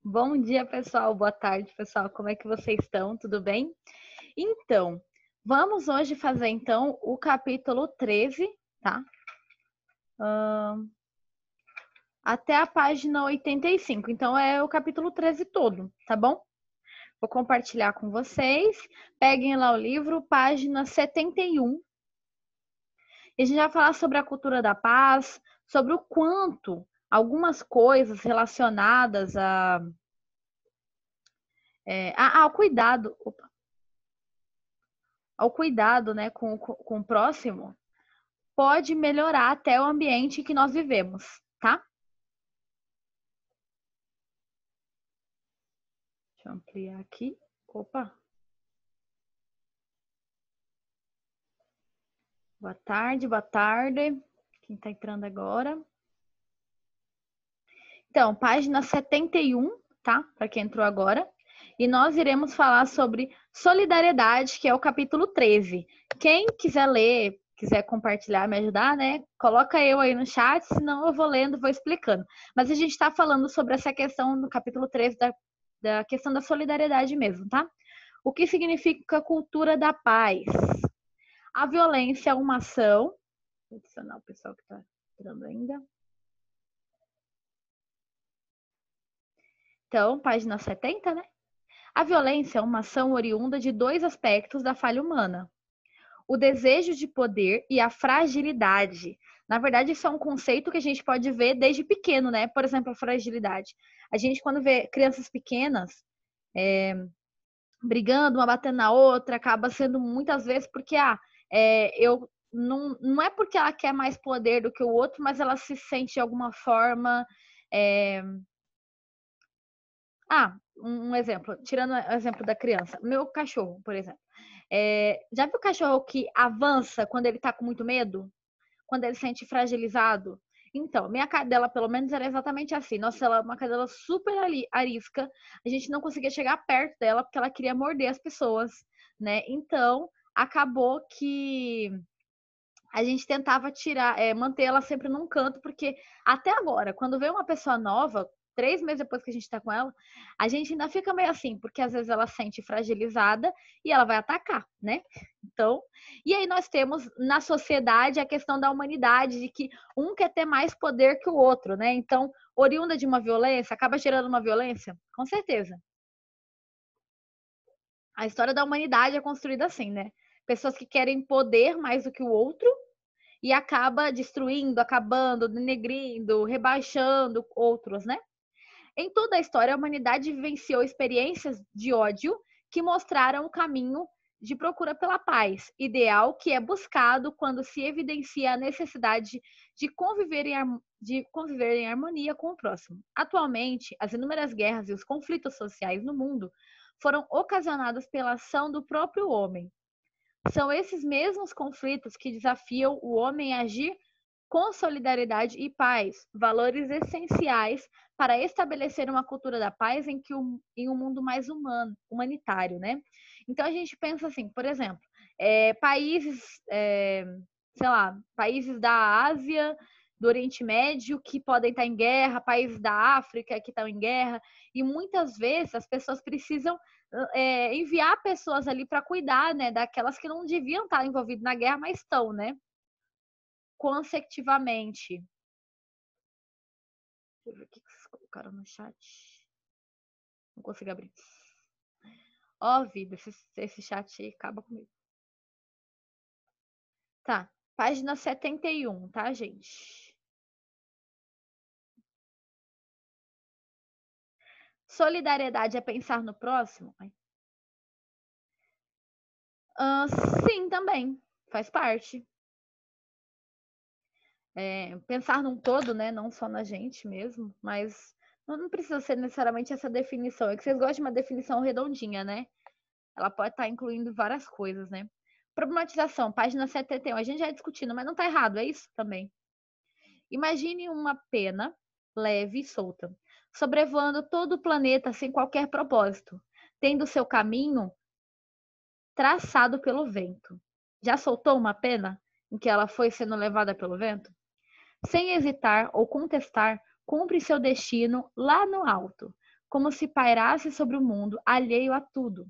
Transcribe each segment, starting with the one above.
Bom dia, pessoal. Boa tarde, pessoal. Como é que vocês estão? Tudo bem? Então, vamos hoje fazer então o capítulo 13, tá? Até a página 85. Então é o capítulo 13 todo, tá bom? Vou compartilhar com vocês. Peguem lá o livro, página 71. E a gente vai falar sobre a cultura da paz, sobre o quanto algumas coisas relacionadas ao cuidado. Ao cuidado, né, com o próximo, pode melhorar até o ambiente que nós vivemos, tá? Deixa eu ampliar aqui. Opa! Boa tarde, boa tarde. Quem tá entrando agora? Então, página 71, tá? Para quem entrou agora. E nós iremos falar sobre solidariedade, que é o capítulo 13. Quem quiser ler, quiser compartilhar, me ajudar, né? Coloca eu aí no chat, senão eu vou lendo, vou explicando. Mas a gente está falando sobre essa questão no capítulo 13 da questão da solidariedade mesmo, tá? O que significa a cultura da paz? A violência é uma ação. Vou adicionar o pessoal que está entrando ainda. Então, página 70, né? A violência é uma ação oriunda de dois aspectos da falha humana: o desejo de poder e a fragilidade. Na verdade, isso é um conceito que a gente pode ver desde pequeno, né? Por exemplo, a fragilidade. A gente, quando vê crianças pequenas brigando, uma batendo na outra, acaba sendo muitas vezes porque, eu não é porque ela quer mais poder do que o outro, mas ela se sente de alguma forma. É... Um exemplo, tirando o exemplo da criança. Meu cachorro, por exemplo. Já viu o cachorro que avança quando ele tá com muito medo? Quando ele se sente fragilizado? Então, minha cadela, pelo menos, era exatamente assim. Nossa, ela é uma cadela super arisca. A gente não conseguia chegar perto dela porque ela queria morder as pessoas, né? Então, acabou que a gente tentava manter ela sempre num canto, porque até agora, quando vem uma pessoa nova, 3 meses depois que a gente tá com ela, a gente ainda fica meio assim, porque às vezes ela se sente fragilizada e ela vai atacar, né? Então, e aí nós temos na sociedade a questão da humanidade, de que um quer ter mais poder que o outro, né? Então, oriunda de uma violência, acaba gerando uma violência? Com certeza. A história da humanidade é construída assim, né? Pessoas que querem poder mais do que o outro e acaba destruindo, acabando, denegrindo, rebaixando outros, né? Em toda a história, a humanidade vivenciou experiências de ódio que mostraram o caminho de procura pela paz, ideal que é buscado quando se evidencia a necessidade de conviver em harmonia com o próximo. Atualmente, as inúmeras guerras e os conflitos sociais no mundo foram ocasionados pela ação do próprio homem. São esses mesmos conflitos que desafiam o homem a agir com solidariedade e paz, valores essenciais para estabelecer uma cultura da paz em um mundo mais humanitário, né? Então a gente pensa assim, por exemplo, países, sei lá, países da Ásia, do Oriente Médio que podem estar em guerra, países da África que estão em guerra, e muitas vezes as pessoas precisam enviar pessoas ali para cuidar, né, daquelas que não deviam estar envolvidas na guerra, mas estão, né? Consecutivamente. Deixa eu ver o que vocês colocaram no chat. Não consigo abrir. Ó, vida, esse chat aí acaba comigo. Tá, página 71, tá, gente? Solidariedade é pensar no próximo? Sim, também. Faz parte. Pensar num todo, né? Não só na gente mesmo, mas não precisa ser necessariamente essa definição. É que vocês gostam de uma definição redondinha, né? Ela pode estar incluindo várias coisas, né? Problematização, página 71. A gente já discutindo, mas não está errado, é isso também. Imagine uma pena leve e solta, sobrevoando todo o planeta sem qualquer propósito, tendo seu caminho traçado pelo vento. Já soltou uma pena em que ela foi sendo levada pelo vento? Sem hesitar ou contestar, cumpre seu destino lá no alto, como se pairasse sobre o mundo, alheio a tudo.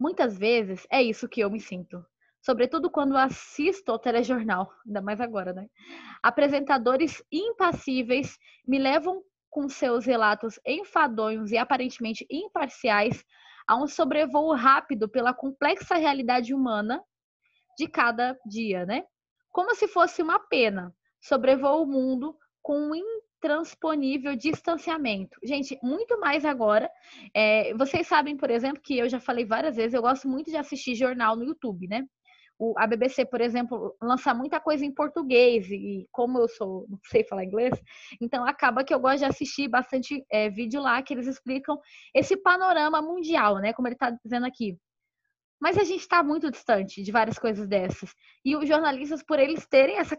Muitas vezes é isso que eu me sinto, sobretudo quando assisto ao telejornal, ainda mais agora, né? Apresentadores impassíveis me levam com seus relatos enfadonhos e aparentemente imparciais a um sobrevoo rápido pela complexa realidade humana de cada dia, né? Como se fosse uma pena, sobrevoo o mundo com um intransponível distanciamento. Gente, muito mais agora. Vocês sabem, por exemplo, que eu já falei várias vezes, eu gosto muito de assistir jornal no YouTube, né? A BBC, por exemplo, lança muita coisa em português e como eu não sei falar inglês, então acaba que eu gosto de assistir bastante vídeo lá que eles explicam esse panorama mundial, né? Como ele está dizendo aqui. Mas a gente está muito distante de várias coisas dessas. E os jornalistas, por eles terem essa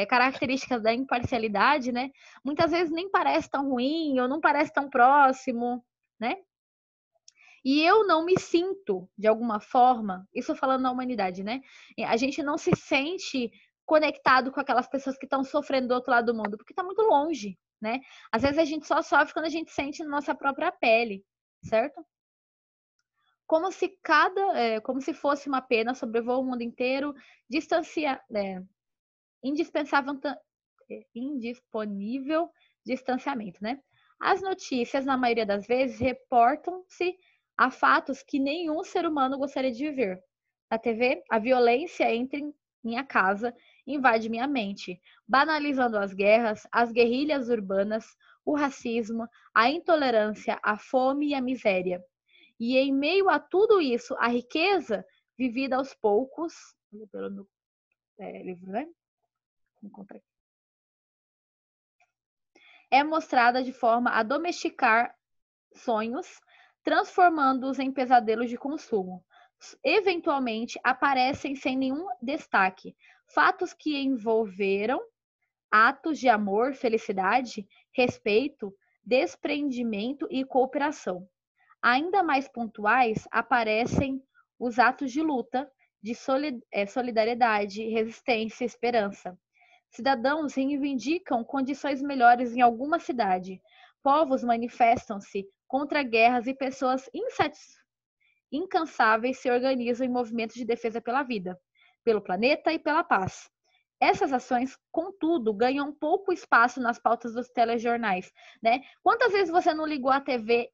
característica da imparcialidade, né? Muitas vezes nem parece tão ruim ou não parece tão próximo, né? E eu não me sinto, de alguma forma, isso falando na humanidade, né? A gente não se sente conectado com aquelas pessoas que estão sofrendo do outro lado do mundo, porque está muito longe, né? Às vezes a gente só sofre quando a gente sente na nossa própria pele, certo? Como se fosse uma pena, sobrevoa o mundo inteiro, indispensável, indisponível distanciamento, né? As notícias, na maioria das vezes, reportam-se a fatos que nenhum ser humano gostaria de viver. Na TV, a violência entra em minha casa, invade minha mente, banalizando as guerras, as guerrilhas urbanas, o racismo, a intolerância, a fome e a miséria. E em meio a tudo isso, a riqueza vivida aos poucos, pelo livro, né? É mostrada de forma a domesticar sonhos, transformando-os em pesadelos de consumo. Eventualmente aparecem sem nenhum destaque fatos que envolveram atos de amor, felicidade, respeito, desprendimento e cooperação. Ainda mais pontuais aparecem os atos de luta, de solidariedade, resistência e esperança. Cidadãos reivindicam condições melhores em alguma cidade. Povos manifestam-se contra guerras e pessoas incansáveis se organizam em movimentos de defesa pela vida, pelo planeta e pela paz. Essas ações, contudo, ganham pouco espaço nas pautas dos telejornais, né? Quantas vezes você não ligou a TV,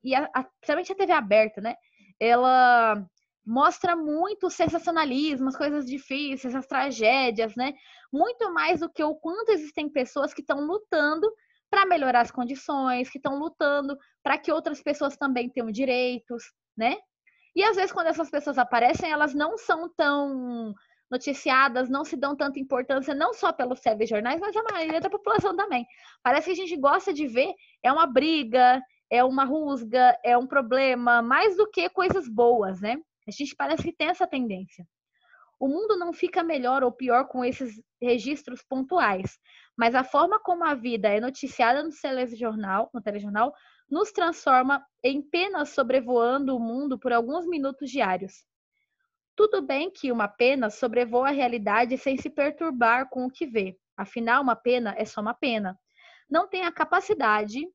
principalmente a TV aberta, né? Ela mostra muito o sensacionalismo, as coisas difíceis, as tragédias, né? Muito mais do que o quanto existem pessoas que estão lutando para melhorar as condições, que estão lutando para que outras pessoas também tenham direitos, né? E às vezes, quando essas pessoas aparecem, elas não são tão noticiadas, não se dão tanta importância, não só pelos telejornais, mas a maioria da população também. Parece que a gente gosta de ver, é uma briga, é uma rusga, é um problema, mais do que coisas boas, né? A gente parece que tem essa tendência. O mundo não fica melhor ou pior com esses registros pontuais, mas a forma como a vida é noticiada no telejornal nos transforma em penas sobrevoando o mundo por alguns minutos diários. Tudo bem que uma pena sobrevoa a realidade sem se perturbar com o que vê. Afinal, uma pena é só uma pena. Não tem a capacidade.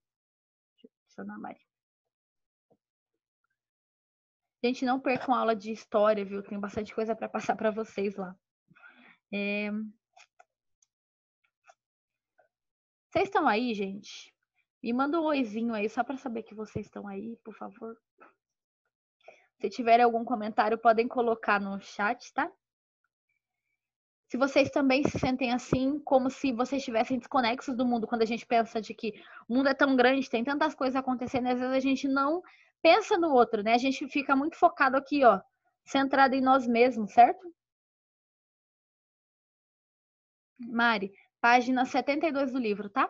Gente, não percam aula de história, viu? Tem bastante coisa para passar para vocês lá. Vocês estão aí, gente? Me manda um oizinho aí, só para saber que vocês estão aí, por favor. Se tiverem algum comentário, podem colocar no chat, tá? Se vocês também se sentem assim, como se vocês estivessem desconexos do mundo, quando a gente pensa de que o mundo é tão grande, tem tantas coisas acontecendo, às vezes a gente não pensa no outro, né? A gente fica muito focado aqui, ó, centrado em nós mesmos, certo? Mari, página 72 do livro, tá?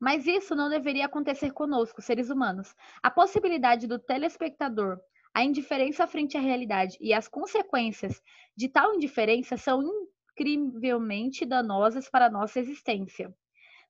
Mas isso não deveria acontecer conosco, seres humanos. A possibilidade do telespectador, a indiferença frente à realidade e as consequências de tal indiferença são incrivelmente danosas para a nossa existência.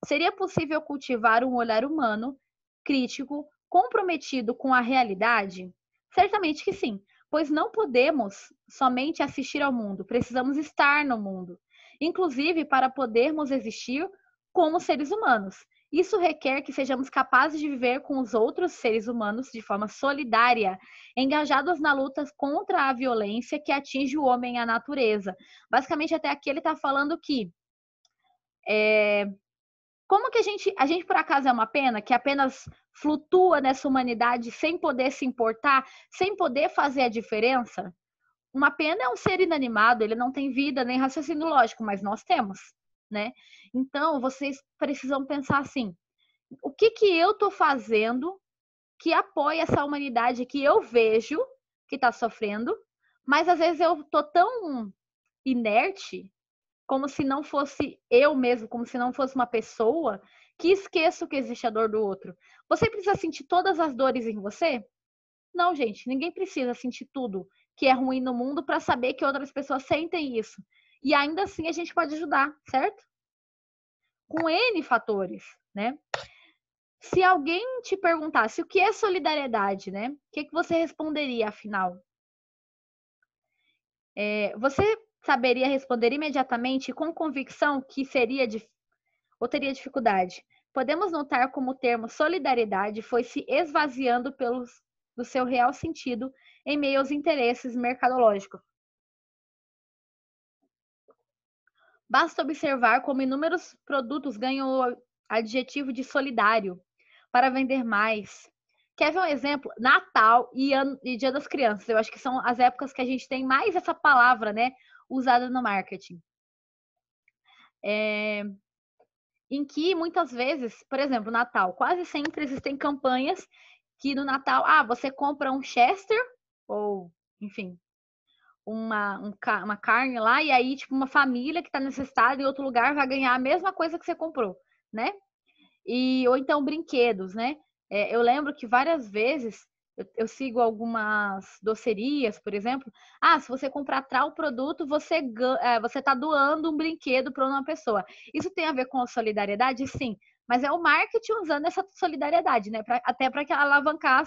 Seria possível cultivar um olhar humano, crítico, comprometido com a realidade? Certamente que sim. pois não podemos somente assistir ao mundo, precisamos estar no mundo, inclusive para podermos existir como seres humanos. Isso requer que sejamos capazes de viver com os outros seres humanos de forma solidária, engajados na luta contra a violência que atinge o homem e a natureza. Basicamente, até aqui ele está falando que como que a gente por acaso é uma pena que apenas flutua nessa humanidade sem poder se importar, sem poder fazer a diferença? Uma pena é um ser inanimado, ele não tem vida nem raciocínio lógico, mas nós temos, né? Então, vocês precisam pensar assim: o que que eu tô fazendo que apoia essa humanidade que eu vejo que tá sofrendo, mas às vezes eu tô tão inerte, como se não fosse eu mesmo, como se não fosse uma pessoa, que esqueço que existe a dor do outro. Você precisa sentir todas as dores em você? Não, gente, ninguém precisa sentir tudo que é ruim no mundo para saber que outras pessoas sentem isso. E ainda assim a gente pode ajudar, certo? Com N fatores, né? Se alguém te perguntasse o que é solidariedade, né? O que você responderia, afinal? Você saberia responder imediatamente com convicção que seria ou teria dificuldade? Podemos notar como o termo solidariedade foi se esvaziando do seu real sentido em meio aos interesses mercadológicos. Basta observar como inúmeros produtos ganham o adjetivo de solidário para vender mais. Quer ver um exemplo? Natal e Dia das Crianças. Eu acho que são as épocas que a gente tem mais essa palavra, né, usada no marketing. Em que muitas vezes, por exemplo, Natal, quase sempre existem campanhas que no Natal, você compra um Chester ou, enfim, uma carne lá, e aí, tipo, uma família que está necessitada em outro lugar vai ganhar a mesma coisa que você comprou, né? Ou então brinquedos, né? Eu lembro que várias vezes eu sigo algumas docerias, por exemplo. Se você comprar tal produto, você está doando um brinquedo para uma pessoa. Isso tem a ver com a solidariedade? Sim. Mas é o marketing usando essa solidariedade, né? Até para alavancar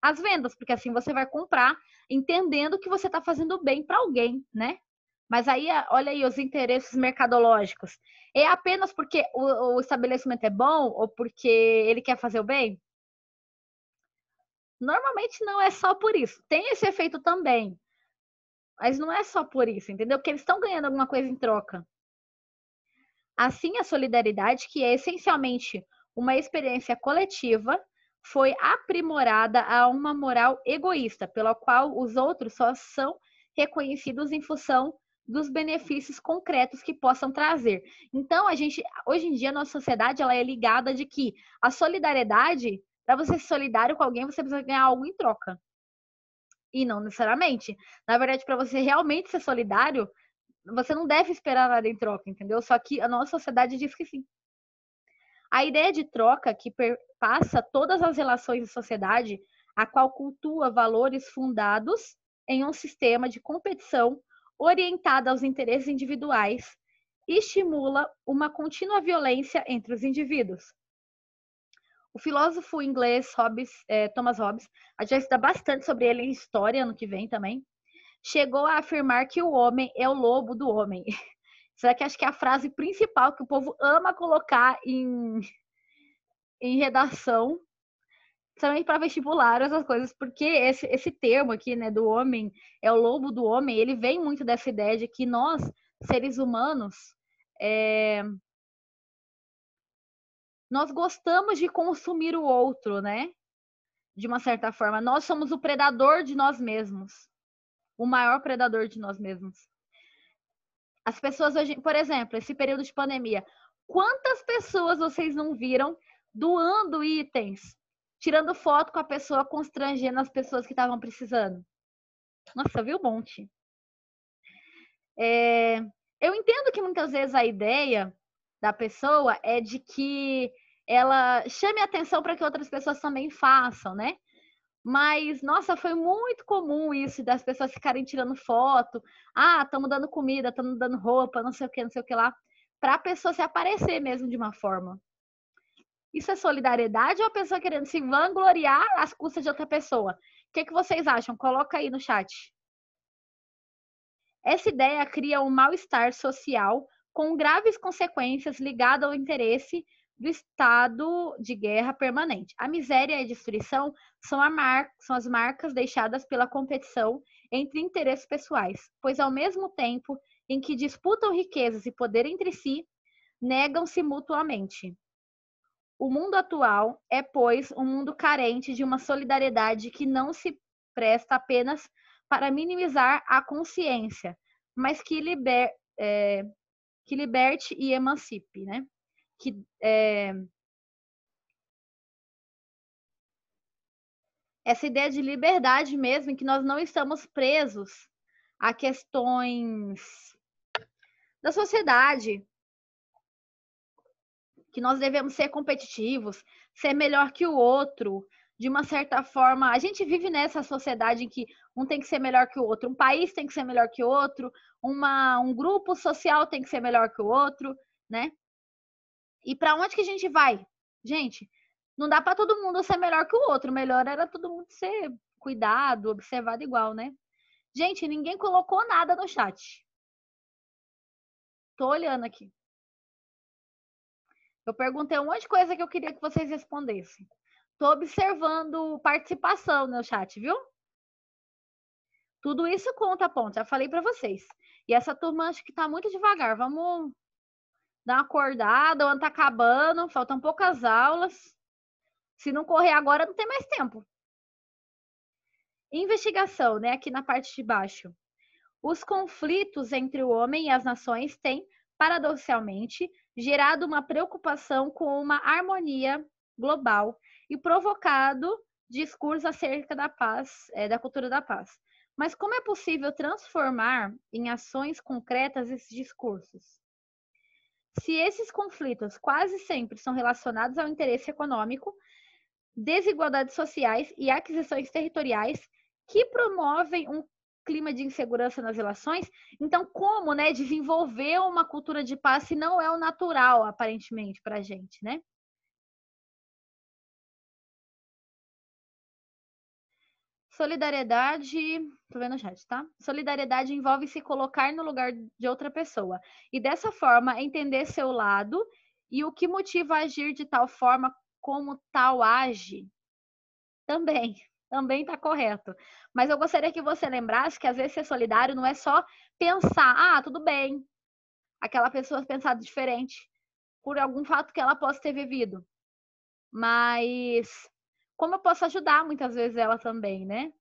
as vendas, porque assim você vai comprar entendendo que você está fazendo bem para alguém, né? Mas aí, olha aí os interesses mercadológicos. É apenas porque o estabelecimento é bom ou porque ele quer fazer o bem? Normalmente não é só por isso. Tem esse efeito também. Mas não é só por isso, entendeu? Porque eles estão ganhando alguma coisa em troca. Assim, a solidariedade, que é essencialmente uma experiência coletiva, foi aprimorada a uma moral egoísta, pela qual os outros só são reconhecidos em função dos benefícios concretos que possam trazer. Então, hoje em dia, a nossa sociedade ela é ligada de que a solidariedade, para você ser solidário com alguém, você precisa ganhar algo em troca. E não necessariamente. Na verdade, para você realmente ser solidário, você não deve esperar nada em troca, entendeu? Só que a nossa sociedade diz que sim. A ideia de troca que perpassa todas as relações de sociedade, a qual cultua valores fundados em um sistema de competição orientada aos interesses individuais, estimula uma contínua violência entre os indivíduos. O filósofo inglês Thomas Hobbes, a gente vai estudar bastante sobre ele em história ano que vem também, chegou a afirmar que o homem é o lobo do homem. Será que acho que é a frase principal que o povo ama colocar em redação, principalmente para vestibular, essas coisas, porque esse termo aqui, né, do homem, é o lobo do homem, ele vem muito dessa ideia de que nós, seres humanos, nós gostamos de consumir o outro, né? De uma certa forma. Nós somos o predador de nós mesmos. O maior predador de nós mesmos. As pessoas hoje, por exemplo, esse período de pandemia, quantas pessoas vocês não viram doando itens, tirando foto com a pessoa, constrangendo as pessoas que estavam precisando? Nossa, viu um monte. Eu entendo que muitas vezes a ideia da pessoa é de que ela chame atenção para que outras pessoas também façam, né? Mas, nossa, foi muito comum isso das pessoas ficarem tirando foto. Estamos dando comida, estamos dando roupa, não sei o que lá. Para a pessoa se aparecer mesmo de uma forma. Isso é solidariedade ou a pessoa querendo se vangloriar às custas de outra pessoa? que vocês acham? Coloca aí no chat. Essa ideia cria um mal-estar social com graves consequências ligadas ao interesse do estado de guerra permanente. A miséria e a destruição são as marcas deixadas pela competição entre interesses pessoais, pois ao mesmo tempo em que disputam riquezas e poder entre si, negam-se mutuamente. O mundo atual é, pois, um mundo carente de uma solidariedade que não se presta apenas para minimizar a consciência, mas que liberte e emancipe, né? Essa ideia de liberdade mesmo, em que nós não estamos presos a questões da sociedade, que nós devemos ser competitivos, ser melhor que o outro, de uma certa forma. A gente vive nessa sociedade em que um tem que ser melhor que o outro, um país tem que ser melhor que o outro, um grupo social tem que ser melhor que o outro, né? E para onde que a gente vai? Gente, não dá para todo mundo ser melhor que o outro, melhor era todo mundo ser cuidado, observado igual, né? Gente, ninguém colocou nada no chat. Tô olhando aqui. Eu perguntei um monte de coisa que eu queria que vocês respondessem. Tô observando participação no chat, viu? Tudo isso conta, ponto. Já falei para vocês. E essa turma acho que tá muito devagar. Vamos dar uma acordada, o ano tá acabando, faltam poucas aulas. Se não correr agora, não tem mais tempo. Investigação, né? Aqui na parte de baixo. Os conflitos entre o homem e as nações têm, paradoxalmente, gerado uma preocupação com uma harmonia global e provocado discursos acerca da paz, da cultura da paz. Mas como é possível transformar em ações concretas esses discursos? Se esses conflitos quase sempre são relacionados ao interesse econômico, desigualdades sociais e aquisições territoriais que promovem um clima de insegurança nas relações, então como, né, desenvolver uma cultura de paz se não é o natural, aparentemente, para a gente, né? Solidariedade, tô vendo o chat, tá? Solidariedade envolve se colocar no lugar de outra pessoa e dessa forma entender seu lado e o que motiva a agir de tal forma como tal age. Também está correto. Mas eu gostaria que você lembrasse que às vezes ser solidário não é só pensar, ah, tudo bem, aquela pessoa pensar diferente por algum fato que ela possa ter vivido. Mas como eu posso ajudar muitas vezes ela também, né?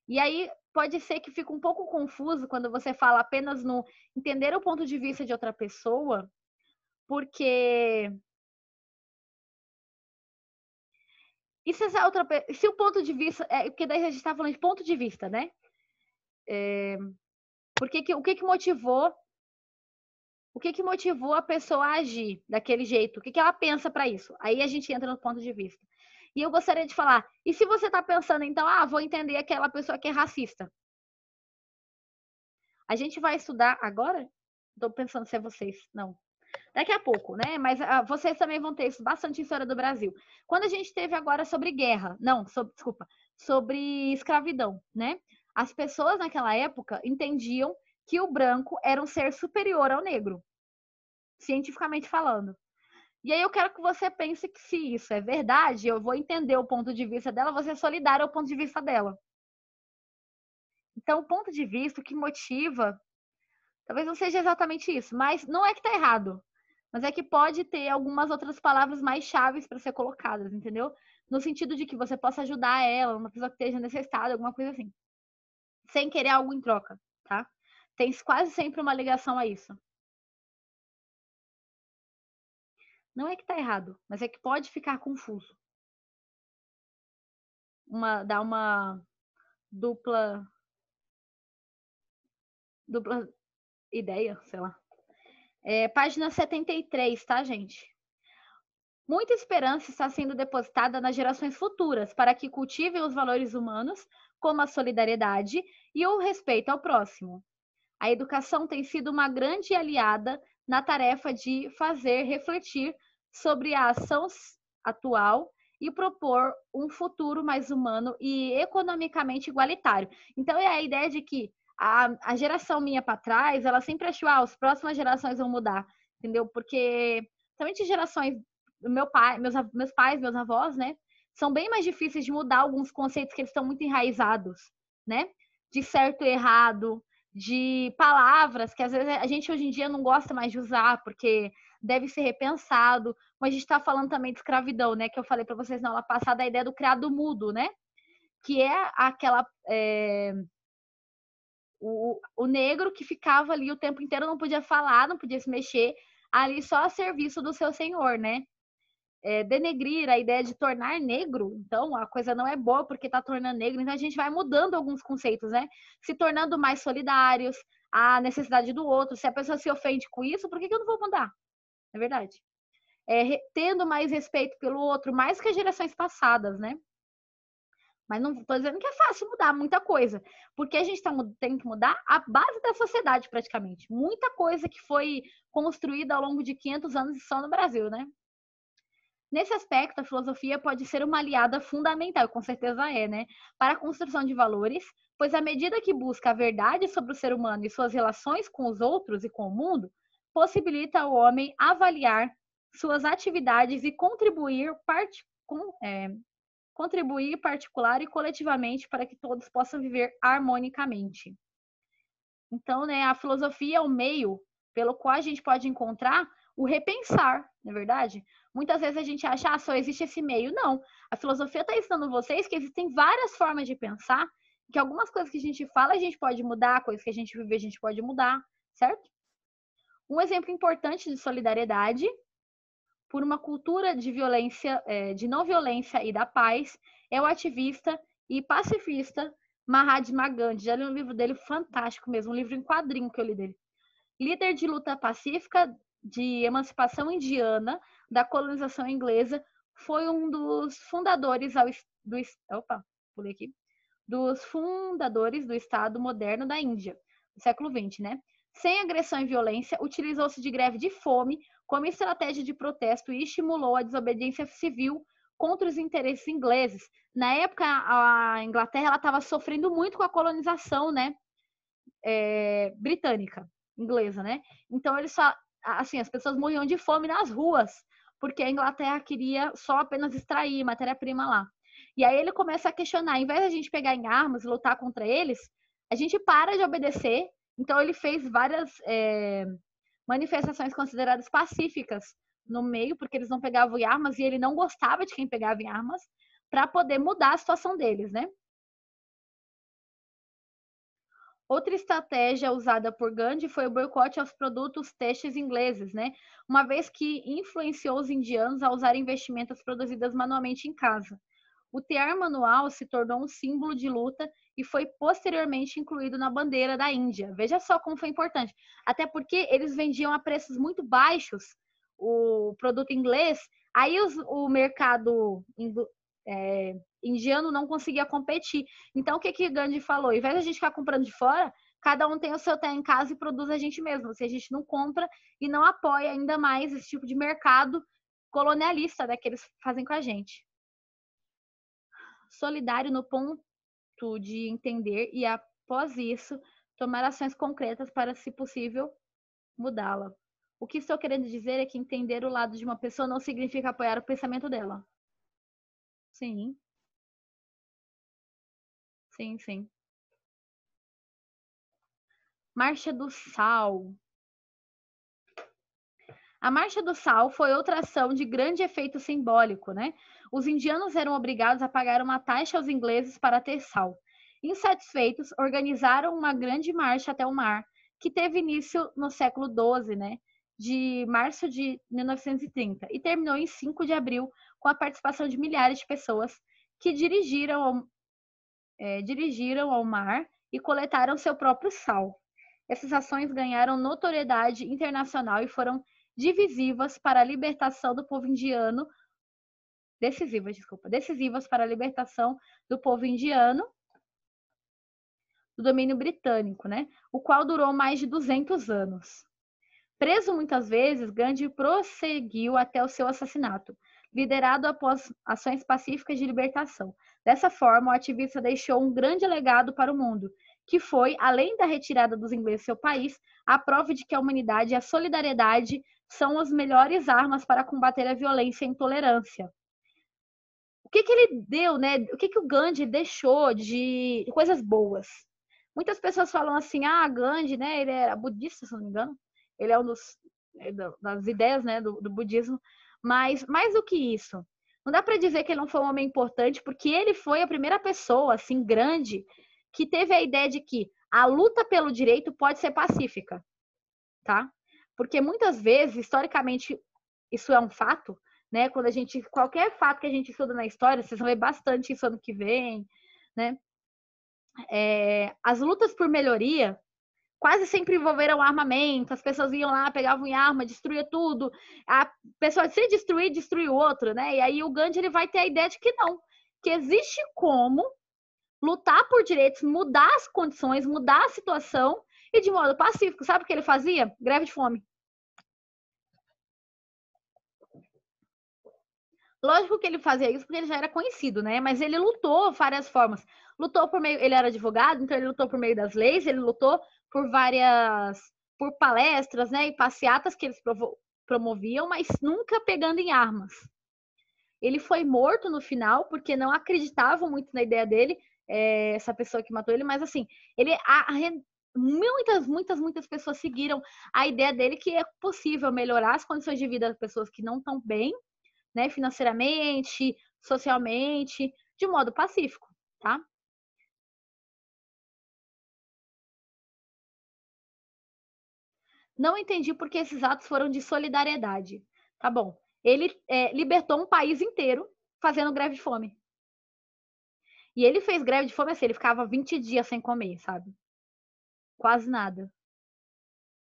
E aí pode ser que fique um pouco confuso quando você fala apenas no entender o ponto de vista de outra pessoa, porque e se essa outra se o ponto de vista porque daí a gente está falando de ponto de vista, né? O que motivou a pessoa a agir daquele jeito? O que ela pensa para isso? Aí a gente entra no ponto de vista. E eu gostaria de falar, e se você está pensando, então, vou entender aquela pessoa que é racista. A gente vai estudar agora? Estou pensando se é vocês. Não. Daqui a pouco, né? Mas vocês também vão ter isso bastante em história do Brasil. Quando a gente teve agora sobre guerra, não, desculpa, sobre escravidão, né? As pessoas naquela época entendiam que o branco era um ser superior ao negro, cientificamente falando. E aí eu quero que você pense que se isso é verdade, eu vou entender o ponto de vista dela, você é solidário ao ponto de vista dela. Então, o ponto de vista, o que motiva, talvez não seja exatamente isso, mas não é que tá errado. Mas é que pode ter algumas outras palavras mais chaves para ser colocadas, entendeu? No sentido de que você possa ajudar ela, uma pessoa que esteja necessitada, alguma coisa assim. Sem querer algo em troca, tá? Tem quase sempre uma ligação a isso. Não é que tá errado, mas é que pode ficar confuso. Dar uma dupla ideia, sei lá. Página 73, tá, gente? Muita esperança está sendo depositada nas gerações futuras para que cultivem os valores humanos, como a solidariedade e o respeito ao próximo. A educação tem sido uma grande aliada na tarefa de fazer refletir sobre a ação atual e propor um futuro mais humano e economicamente igualitário. Então, é a ideia de que a geração minha para trás, ela sempre achou, as próximas gerações vão mudar, entendeu? Porque, somente gerações do meu pai, meus pais, meus avós, né? São bem mais difíceis de mudar alguns conceitos que eles estão muito enraizados, né? De certo e errado, de palavras que às vezes a gente hoje em dia não gosta mais de usar, porque deve ser repensado. Mas a gente está falando também de escravidão, né? Que eu falei para vocês na aula passada, a ideia do criado mudo, né? Que é aquela. O negro que ficava ali o tempo inteiro, não podia falar, não podia se mexer, ali só a serviço do seu senhor, né? Denegrir a ideia de tornar negro, então a coisa não é boa porque está tornando negro, então a gente vai mudando alguns conceitos, né? Se tornando mais solidários, a necessidade do outro. Se a pessoa se ofende com isso, por que eu não vou mudar? É verdade. Tendo mais respeito pelo outro, mais que as gerações passadas, né? Mas não estou dizendo que é fácil mudar muita coisa, porque a gente tem que mudar a base da sociedade praticamente. Muita coisa que foi construída ao longo de 500 anos só no Brasil, né? Nesse aspecto, a filosofia pode ser uma aliada fundamental, com certeza é, né? Para a construção de valores, pois à medida que busca a verdade sobre o ser humano e suas relações com os outros e com o mundo, possibilita ao homem avaliar suas atividades e contribuir particular e coletivamente para que todos possam viver harmonicamente. Então, né, a filosofia é o meio pelo qual a gente pode encontrar o repensar, não é verdade? Muitas vezes a gente acha, só existe esse meio. Não, a filosofia está ensinando vocês que existem várias formas de pensar, que algumas coisas que a gente fala a gente pode mudar, coisas que a gente vive a gente pode mudar, certo? Um exemplo importante de solidariedade por uma cultura de violência, de não violência e da paz, é o ativista e pacifista Mahatma Gandhi. Já li um livro dele fantástico mesmo, um livro em quadrinho que eu li dele. Líder de luta pacífica de emancipação indiana da colonização inglesa, foi um dos fundadores dos fundadores do Estado moderno da Índia, do século XX, né? Sem agressão e violência, utilizou-se de greve de fome como estratégia de protesto e estimulou a desobediência civil contra os interesses ingleses. Na época, a Inglaterra estava sofrendo muito com a colonização, né? Britânica, inglesa, né? Então eles só, assim, as pessoas morriam de fome nas ruas, porque a Inglaterra queria só apenas extrair matéria-prima lá. E aí ele começa a questionar, ao invés de a gente pegar em armas e lutar contra eles, a gente para de obedecer. Então ele fez várias manifestações consideradas pacíficas no meio, porque eles não pegavam em armas e ele não gostava de quem pegava em armas, para poder mudar a situação deles, né? Outra estratégia usada por Gandhi foi o boicote aos produtos têxteis ingleses, né? Uma vez que influenciou os indianos a usarem vestimentas produzidas manualmente em casa. O tear manual se tornou um símbolo de luta e foi posteriormente incluído na bandeira da Índia. Veja só como foi importante. Até porque eles vendiam a preços muito baixos o produto inglês, aí o mercado indiano não conseguia competir. Então, o que Gandhi falou? Ao invés de a gente ficar comprando de fora, cada um tem o seu té em casa e produz a gente mesmo. Se a gente não compra e não apoia ainda mais esse tipo de mercado colonialista, né, que eles fazem com a gente. Solidário no ponto de entender e, após isso, tomar ações concretas para, se possível, mudá-la. O que estou querendo dizer é que entender o lado de uma pessoa não significa apoiar o pensamento dela. Sim. Sim, sim. Marcha do Sal. A Marcha do Sal foi outra ação de grande efeito simbólico, né? Os indianos eram obrigados a pagar uma taxa aos ingleses para ter sal. Insatisfeitos, organizaram uma grande marcha até o mar, que teve início no século XII, né? De março de 1930, e terminou em 5 de abril, com a participação de milhares de pessoas que dirigiram ao mar e coletaram seu próprio sal. Essas ações ganharam notoriedade internacional e foram decisivas para a libertação do povo indiano do domínio britânico, né? O qual durou mais de 200 anos. Preso muitas vezes, Gandhi prosseguiu até o seu assassinato. liderado após ações pacíficas de libertação. Dessa forma, o ativista deixou um grande legado para o mundo, que foi, além da retirada dos ingleses do seu país, a prova de que a humanidade e a solidariedade são as melhores armas para combater a violência e a intolerância. O que ele deu, né? O que o Gandhi deixou de coisas boas? Muitas pessoas falam assim, Gandhi, né? Ele era budista, se não me engano. Ele é um das ideias, né, do budismo. Mas mais do que isso, não dá para dizer que ele não foi um homem importante, porque ele foi a primeira pessoa, assim, grande, que teve a ideia de que a luta pelo direito pode ser pacífica, tá? Porque muitas vezes, historicamente, isso é um fato, né? Quando qualquer fato que a gente estuda na história, vocês vão ver bastante isso ano que vem, né? As lutas por melhoria quase sempre envolveram armamento, as pessoas iam lá, pegavam arma, destruía tudo, a pessoa se destruir, destruir o outro, né? E aí o Gandhi ele vai ter a ideia de que não, que existe como lutar por direitos, mudar as condições, mudar a situação e de modo pacífico. Sabe o que ele fazia? Greve de fome. Lógico que ele fazia isso porque ele já era conhecido, né? Mas ele lutou várias formas. Lutou por meio, ele era advogado, então ele lutou por meio das leis, ele lutou por palestras, né, e passeatas que eles promoviam, mas nunca pegando em armas. Ele foi morto no final porque não acreditavam muito na ideia dele, essa pessoa que matou ele, mas assim, muitas pessoas seguiram a ideia dele que é possível melhorar as condições de vida das pessoas que não estão bem, né, financeiramente, socialmente, de modo pacífico, tá? Não entendi porque esses atos foram de solidariedade. Tá bom. Ele libertou um país inteiro fazendo greve de fome. E ele fez greve de fome assim, ele ficava 20 dias sem comer, sabe? Quase nada.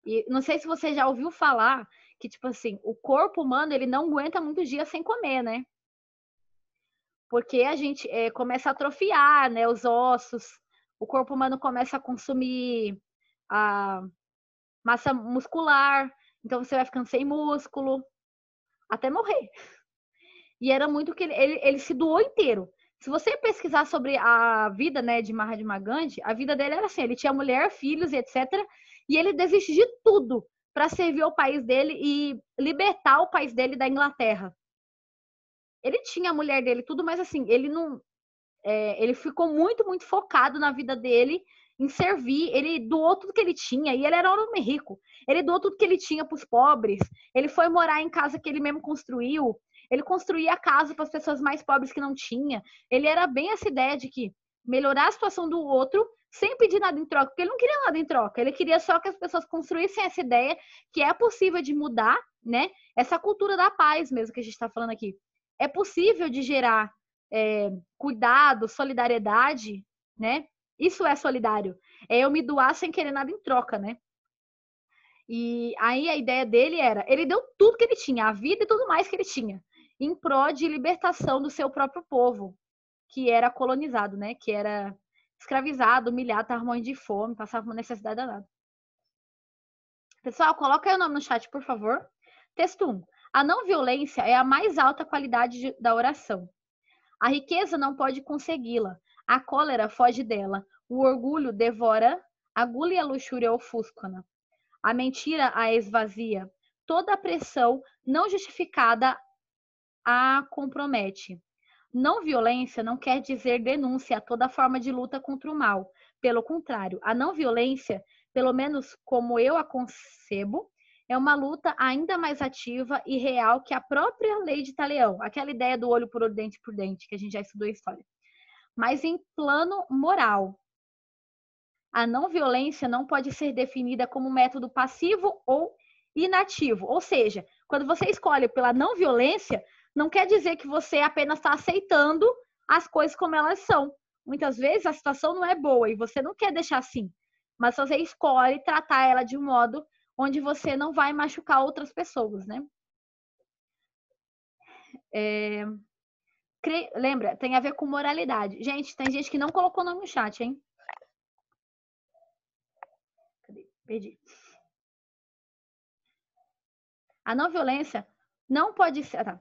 E não sei se você já ouviu falar que, tipo assim, o corpo humano, ele não aguenta muitos dias sem comer, né? Porque a gente começa a atrofiar, né, os ossos, o corpo humano começa a consumir a massa muscular, então você vai ficando sem músculo, até morrer. E era muito que ele se doou inteiro. Se você pesquisar sobre a vida, né, de Mahatma Gandhi, a vida dele era assim, ele tinha mulher, filhos e etc. E ele desistiu de tudo para servir ao país dele e libertar o país dele da Inglaterra. Ele tinha a mulher dele tudo, mas assim, ele não ele ficou muito, muito focado na vida dele, em servir. Ele doou tudo que ele tinha, e ele era um homem rico. Ele doou tudo que ele tinha para os pobres. Ele foi morar em casa que ele mesmo construiu. Ele construía casa para as pessoas mais pobres que não tinha. Ele era bem essa ideia de que melhorar a situação do outro sem pedir nada em troca, porque ele não queria nada em troca. Ele queria só que as pessoas construíssem essa ideia que é possível de mudar, né? Essa cultura da paz mesmo que a gente está falando aqui. É possível de gerar cuidado, solidariedade, né? Isso é solidário. É eu me doar sem querer nada em troca, né? E aí a ideia dele era, ele deu tudo que ele tinha, a vida e tudo mais que ele tinha, em prol de libertação do seu próprio povo, que era colonizado, né? Que era escravizado, humilhado, estava morrendo de fome, passava uma necessidade danada. Pessoal, coloca aí o nome no chat, por favor. Texto 1. A não violência é a mais alta qualidade da oração. A riqueza não pode consegui-la. A cólera foge dela. O orgulho devora, a gula e a luxúria ofuscam-na. A mentira a esvazia. Toda a pressão não justificada a compromete. Não violência não quer dizer denúncia a toda forma de luta contra o mal. Pelo contrário, a não violência, pelo menos como eu a concebo, é uma luta ainda mais ativa e real que a própria lei de Talião, aquela ideia do olho por olho, dente por dente, que a gente já estudou a história. Mas em plano moral, a não violência não pode ser definida como método passivo ou inativo. Ou seja, quando você escolhe pela não violência, não quer dizer que você apenas está aceitando as coisas como elas são. Muitas vezes a situação não é boa e você não quer deixar assim, mas você escolhe tratar ela de um modo onde você não vai machucar outras pessoas, né? Lembra, tem a ver com moralidade. Gente, tem gente que não colocou o nome no chat, hein? Cadê? Perdi. A não violência não pode ser. Tá.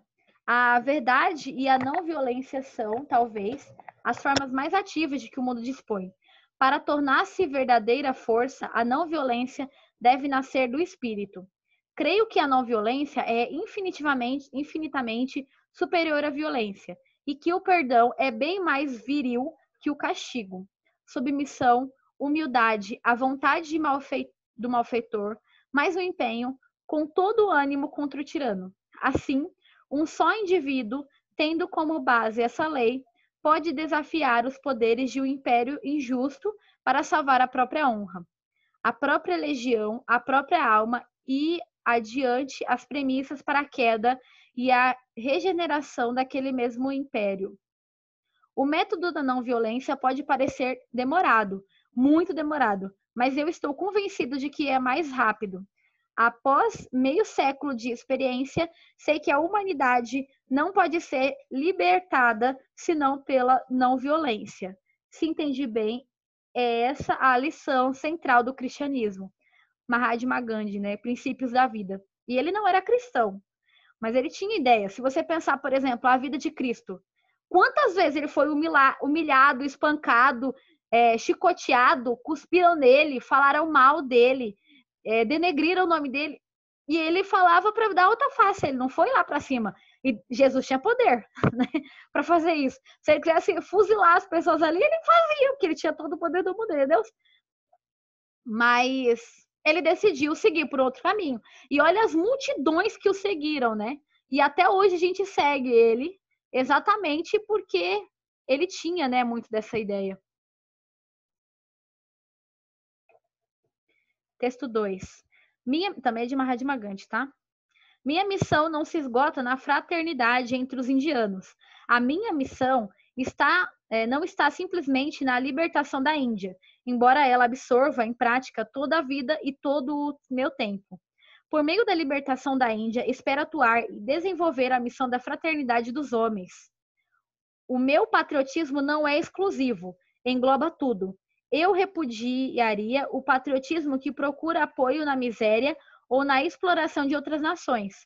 A verdade e a não violência são, talvez, as formas mais ativas de que o mundo dispõe. Para tornar-se verdadeira força, a não violência deve nascer do espírito. Creio que a não violência é infinitamente superior à violência e que o perdão é bem mais viril que o castigo. Submissão, humildade, a vontade do malfeitor, mais o empenho, com todo o ânimo contra o tirano. Assim, um só indivíduo, tendo como base essa lei, pode desafiar os poderes de um império injusto para salvar a própria honra, a própria legião, a própria alma e adiante as premissas para a queda e a regeneração daquele mesmo império. O método da não violência pode parecer demorado, muito demorado, mas eu estou convencido de que é mais rápido. Após meio século de experiência, sei que a humanidade não pode ser libertada senão pela não violência. Se entende bem, é essa a lição central do cristianismo. Mahatma Gandhi, né? Princípios da vida. E ele não era cristão, mas ele tinha ideia. Se você pensar, por exemplo, a vida de Cristo, quantas vezes ele foi humilhado, espancado, chicoteado, cuspiram nele, falaram mal dele, denegriram o nome dele, e ele falava para dar outra face, ele não foi lá para cima. E Jesus tinha poder, né, para fazer isso. Se ele quisesse fuzilar as pessoas ali, ele fazia, porque ele tinha todo o poder do mundo, entendeu? Mas ele decidiu seguir por outro caminho. E olha as multidões que o seguiram, né? E até hoje a gente segue ele exatamente porque ele tinha, né, muito dessa ideia. Texto 2. Também é de Mahatma Gandhi, tá? Minha missão não se esgota na fraternidade entre os indianos. A minha missão não está simplesmente na libertação da Índia, embora ela absorva em prática toda a vida e todo o meu tempo. Por meio da libertação da Índia, espero atuar e desenvolver a missão da fraternidade dos homens. O meu patriotismo não é exclusivo, engloba tudo. Eu repudiaria o patriotismo que procura apoio na miséria ou na exploração de outras nações.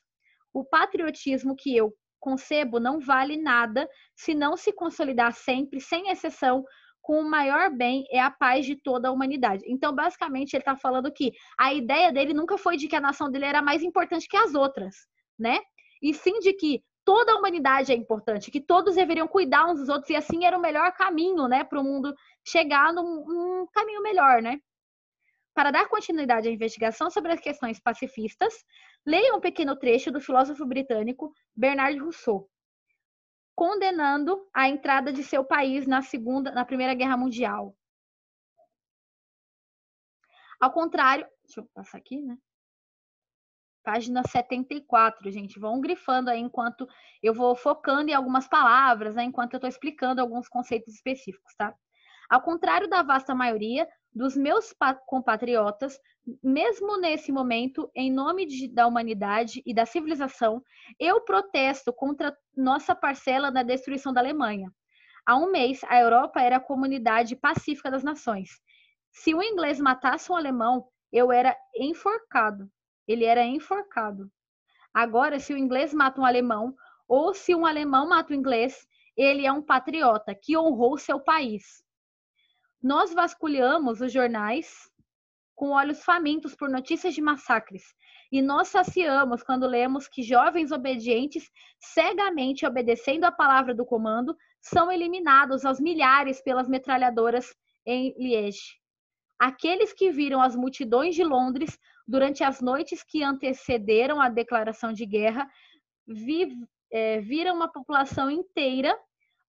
O patriotismo que eu concebo não vale nada se não se consolidar sempre, sem exceção, com o maior bem é a paz de toda a humanidade. Então, basicamente, ele está falando que a ideia dele nunca foi de que a nação dele era mais importante que as outras, né? E sim de que toda a humanidade é importante, que todos deveriam cuidar uns dos outros, e assim era o melhor caminho, né, para o mundo chegar num caminho melhor, né? Para dar continuidade à investigação sobre as questões pacifistas, leia um pequeno trecho do filósofo britânico Bernard Rousseau, condenando a entrada de seu país na Primeira Guerra Mundial. Ao contrário, deixa eu passar aqui, né? Página 74, gente. Vão grifando aí enquanto eu vou focando em algumas palavras, né? Enquanto eu estou explicando alguns conceitos específicos, tá? Ao contrário da vasta maioria dos meus compatriotas, mesmo nesse momento, em nome da humanidade e da civilização, eu protesto contra nossa parcela na destruição da Alemanha. Há um mês, a Europa era a comunidade pacífica das nações. Se um inglês matasse um alemão, eu era enforcado. Ele era enforcado. Agora, se o inglês mata um alemão, ou se um alemão mata o inglês, ele é um patriota que honrou seu país. Nós vasculhamos os jornais com olhos famintos por notícias de massacres, e nós saciamos quando lemos que jovens obedientes, cegamente obedecendo a palavra do comando, são eliminados aos milhares pelas metralhadoras em Liege. Aqueles que viram as multidões de Londres durante as noites que antecederam a declaração de guerra viram uma população inteira,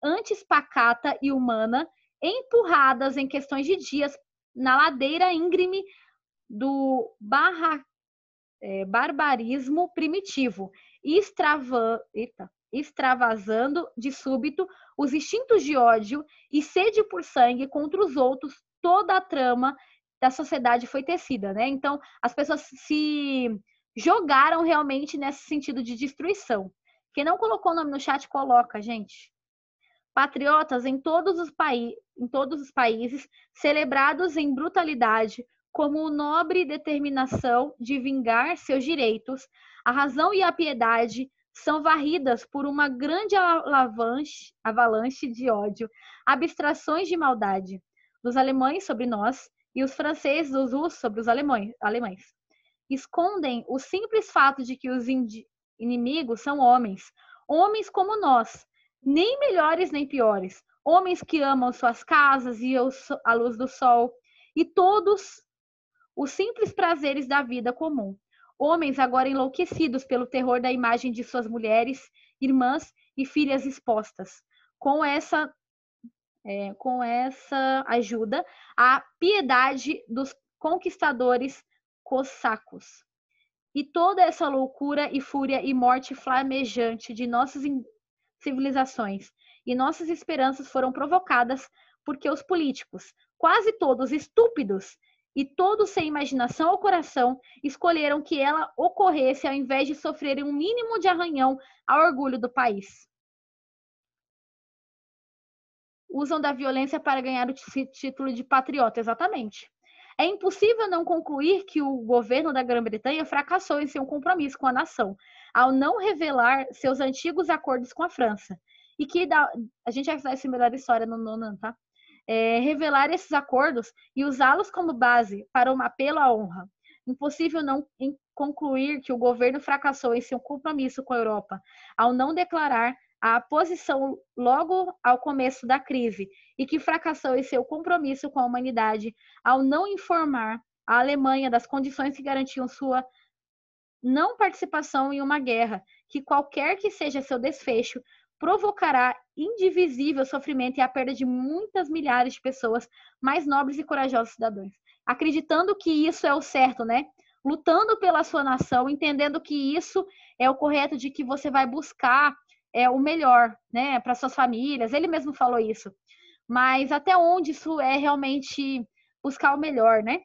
antes pacata e humana, empurradas em questões de dias na ladeira íngreme do barbarismo primitivo, extravasando de súbito os instintos de ódio e sede por sangue contra os outros. Toda a trama da sociedade foi tecida, né? Então, as pessoas se jogaram realmente nesse sentido de destruição. Quem não colocou o nome no chat, coloca, gente. Patriotas em todos os países, celebrados em brutalidade, como nobre determinação de vingar seus direitos, a razão e a piedade são varridas por uma grande avalanche de ódio, abstrações de maldade dos alemães sobre nós e os franceses dos russos sobre os alemães. Escondem o simples fato de que os inimigos são homens, homens como nós, nem melhores nem piores, homens que amam suas casas e a luz do sol e todos os simples prazeres da vida comum. Homens agora enlouquecidos pelo terror da imagem de suas mulheres, irmãs e filhas expostas. Com essa ajuda, a piedade dos conquistadores cossacos. E toda essa loucura e fúria e morte flamejante de nossas civilizações e nossas esperanças foram provocadas porque os políticos, quase todos estúpidos e todos sem imaginação ou coração, escolheram que ela ocorresse ao invés de sofrerem um mínimo de arranhão ao orgulho do país. Usam da violência para ganhar o título de patriota, exatamente. É impossível não concluir que o governo da Grã-Bretanha fracassou em seu compromisso com a nação, ao não revelar seus antigos acordos com a França. E que a gente vai estudar essa melhor história no nono, tá? Revelar esses acordos e usá-los como base para um apelo à honra. Impossível não concluir que o governo fracassou em seu compromisso com a Europa, ao não declarar a posição logo ao começo da crise e que fracassou em seu compromisso com a humanidade ao não informar a Alemanha das condições que garantiam sua não participação em uma guerra, que qualquer que seja seu desfecho, provocará indivisível sofrimento e a perda de muitas milhares de pessoas mais nobres e corajosos cidadãos. Acreditando que isso é o certo, né? Lutando pela sua nação, entendendo que isso é o correto, de que você vai buscar o melhor, né, para suas famílias. Ele mesmo falou isso. Mas até onde isso é realmente buscar o melhor, né?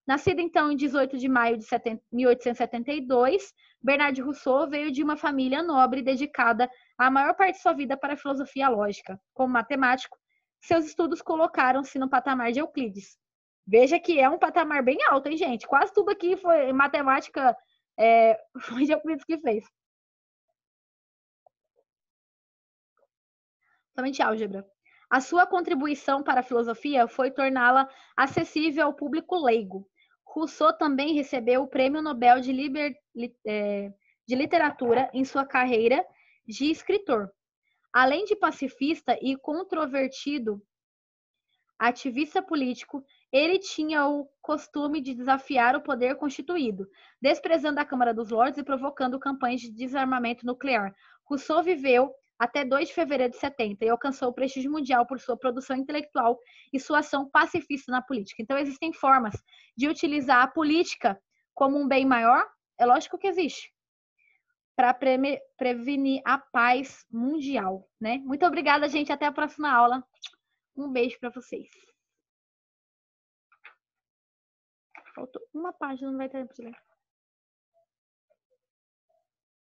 Nascido, então, em 18 de maio de 1872, Bernard Rousseau veio de uma família nobre dedicada a maior parte de sua vida para a filosofia lógica. Como matemático, seus estudos colocaram-se no patamar de Euclides. Veja que é um patamar bem alto, hein, gente? Quase tudo aqui foi matemática, foi de Euclides que fez. Somente álgebra. A sua contribuição para a filosofia foi torná-la acessível ao público leigo. Rousseau também recebeu o Prêmio Nobel de Literatura em sua carreira de escritor. Além de pacifista e controvertido ativista político, ele tinha o costume de desafiar o poder constituído, desprezando a Câmara dos Lordes e provocando campanhas de desarmamento nuclear. Rousseau viveu até 2 de fevereiro de 70 e alcançou o prestígio mundial por sua produção intelectual e sua ação pacifista na política. Então, existem formas de utilizar a política como um bem maior? É lógico que existe. Para prevenir a paz mundial, né? Muito obrigada, gente. Até a próxima aula. Um beijo para vocês. Faltou uma página, não vai ter tempo de ler.